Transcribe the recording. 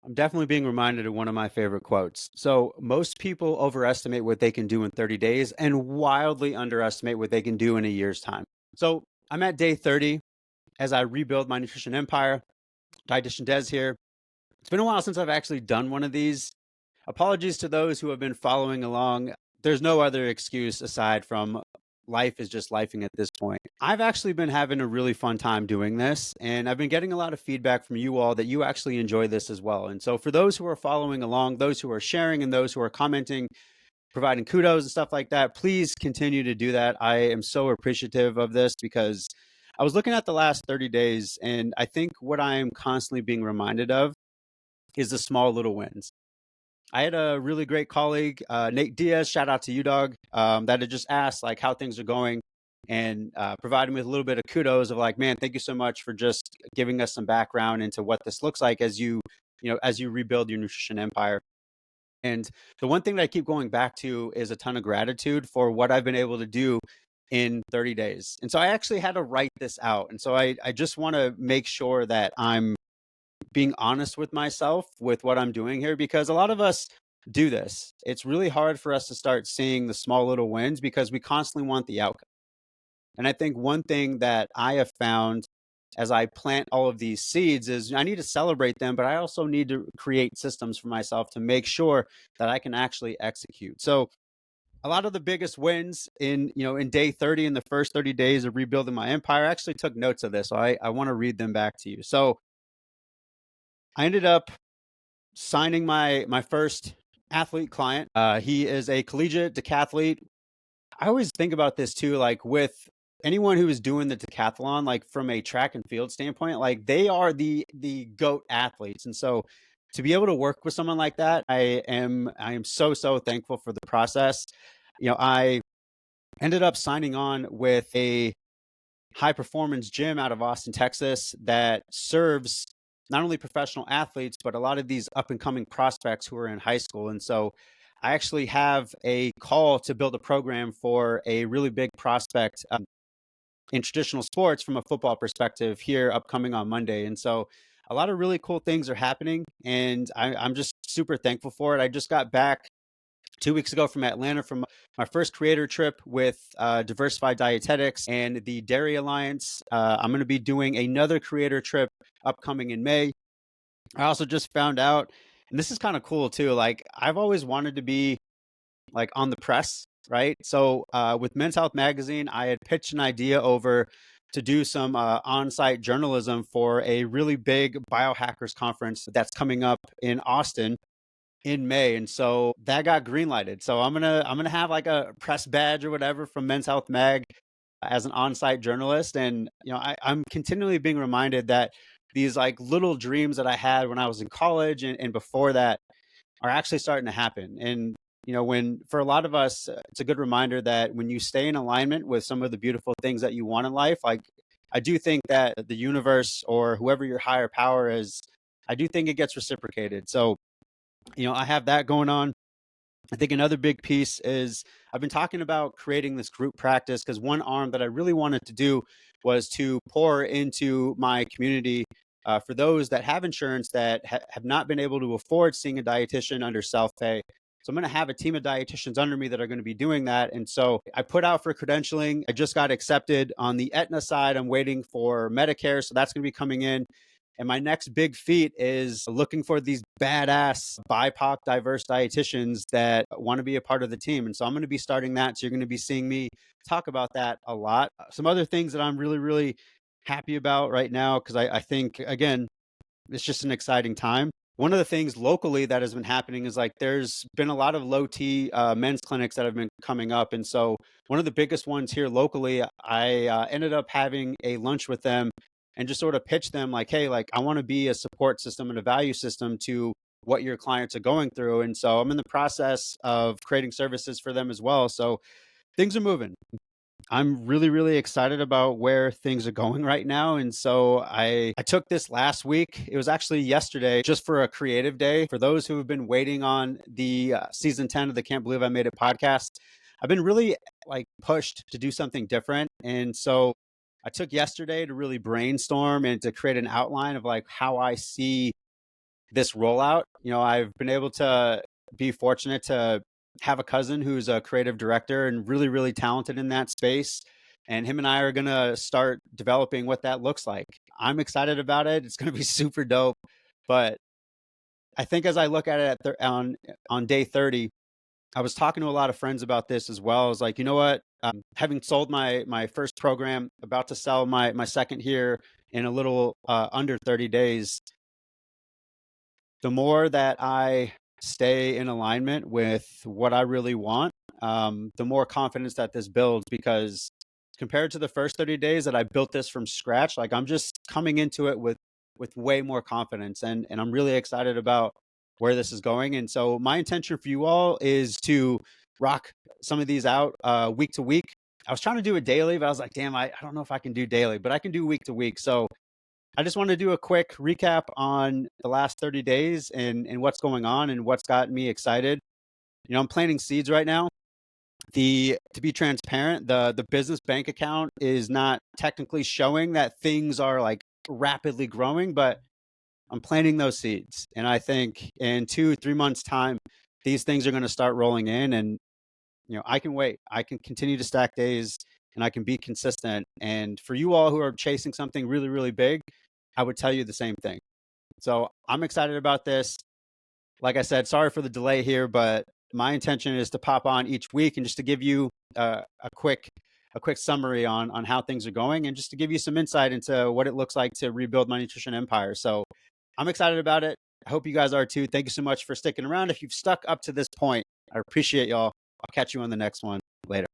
I'm definitely being reminded of one of my favorite quotes. So, most people overestimate what they can do in 30 days and wildly underestimate what they can do in a year's time. So, I'm at day 30 as I rebuild my nutrition empire. Dietitian Des here. It's been a while since I've actually done one of these. Apologies to those who have been following along. There's no other excuse aside from life is just lifing at this point. I've actually been having a really fun time doing this, and I've been getting a lot of feedback from you all that you actually enjoy this as well. And so, for those who are following along, those who are sharing, and those who are commenting, providing kudos and stuff like that, please continue to do that. I am so appreciative of this because I was looking at the last 30 days, and I think what I am constantly being reminded of is the small little wins. I had a really great colleague, Nate Diaz. Shout out to you, dog. That had just asked like how things are going, and provided me with a little bit of kudos of like, man, thank you so much for just giving us some background into what this looks like as as you rebuild your nutrition empire. And the one thing that I keep going back to is a ton of gratitude for what I've been able to do in 30 days. And so I actually had to write this out. And so I just want to make sure that I'm being honest with myself with what I'm doing here because a lot of us do this. It's really hard for us to start seeing the small little wins because we constantly want the outcome. And I think one thing that I have found as I plant all of these seeds is I need to celebrate them, but I also need to create systems for myself to make sure that I can actually execute. So a lot of the biggest wins in day 30 in the first 30 days of rebuilding my empire, I actually took notes of this. So I want to read them back to you. So I ended up signing my first athlete client. He is a collegiate decathlete. I always think about this too, like with anyone who is doing the decathlon, like from a track and field standpoint, like they are the goat athletes, and so to be able to work with someone like that, I am so thankful for the process. I ended up signing on with a high performance gym out of Austin, Texas that serves not only professional athletes, but a lot of these up and coming prospects who are in high school. And so I actually have a call to build a program for a really big prospect in traditional sports from a football perspective here upcoming on Monday. And so a lot of really cool things are happening, and I'm just super thankful for it. I just got back 2 weeks ago from Atlanta from my first creator trip with Diversified Dietetics and the Dairy Alliance. I'm going to be doing another creator trip upcoming in May. I also just found out, and this is kind of cool too. Like I've always wanted to be like on the press, right? So with Men's Health Magazine, I had pitched an idea over to do some on-site journalism for a really big biohackers conference that's coming up in Austin in May, and so that got greenlighted. So I'm gonna have like a press badge or whatever from Men's Health Mag as an on-site journalist, and I'm continually being reminded that these like little dreams that I had when I was in college and before that are actually starting to happen. And when for a lot of us, it's a good reminder that when you stay in alignment with some of the beautiful things that you want in life, like I do think that the universe or whoever your higher power is, I do think it gets reciprocated. So I have that going on. I think another big piece is I've been talking about creating this group practice because one arm that I really wanted to do was to pour into my community for those that have insurance that have not been able to afford seeing a dietitian under self pay. So I'm going to have a team of dietitians under me that are going to be doing that. And so I put out for credentialing. I just got accepted on the Aetna side. I'm waiting for Medicare. So that's going to be coming in. And my next big feat is looking for these badass BIPOC diverse dietitians that want to be a part of the team. And so I'm going to be starting that. So you're going to be seeing me talk about that a lot. Some other things that I'm really, really happy about right now, because I think, again, it's just an exciting time. One of the things locally that has been happening is like there's been a lot of low T men's clinics that have been coming up. And so one of the biggest ones here locally, I ended up having a lunch with them and just sort of pitch them like, hey, like I want to be a support system and a value system to what your clients are going through. And so I'm in the process of creating services for them as well. So things are moving. I'm really, really excited about where things are going right now. And so I took this last week. It was actually yesterday just for a creative day. For those who have been waiting on the season 10 of the Can't Believe I Made It podcast, I've been really like pushed to do something different. And so I took yesterday to really brainstorm and to create an outline of like how I see this rollout. I've been able to be fortunate to have a cousin who's a creative director and really, really talented in that space. And him and I are going to start developing what that looks like. I'm excited about it. It's going to be super dope. But I think as I look at it on day 30, I was talking to a lot of friends about this as well. I was like, you know what? Having sold my first program, about to sell my second here in a little under 30 days, the more that I stay in alignment with what I really want, the more confidence that this builds. Because compared to the first 30 days that I built this from scratch, like I'm just coming into it with way more confidence, and I'm really excited about where this is going. And so my intention for you all is to rock some of these out week to week. I was trying to do it daily, but I was like, damn, I don't know if I can do daily, but I can do week to week. So I just want to do a quick recap on the last 30 days and what's going on and what's got me excited. I'm planting seeds right now. To be transparent, the business bank account is not technically showing that things are like rapidly growing, but I'm planting those seeds. And I think in 2-3 months time, these things are going to start rolling in, and I can wait. I can continue to stack days, and I can be consistent. And for you all who are chasing something really, really big, I would tell you the same thing. So I'm excited about this. Like I said, sorry for the delay here, but my intention is to pop on each week and just to give you a quick summary on how things are going, and just to give you some insight into what it looks like to rebuild my nutrition empire. So I'm excited about it. I hope you guys are too. Thank you so much for sticking around. If you've stuck up to this point, I appreciate y'all. I'll catch you on the next one. Later.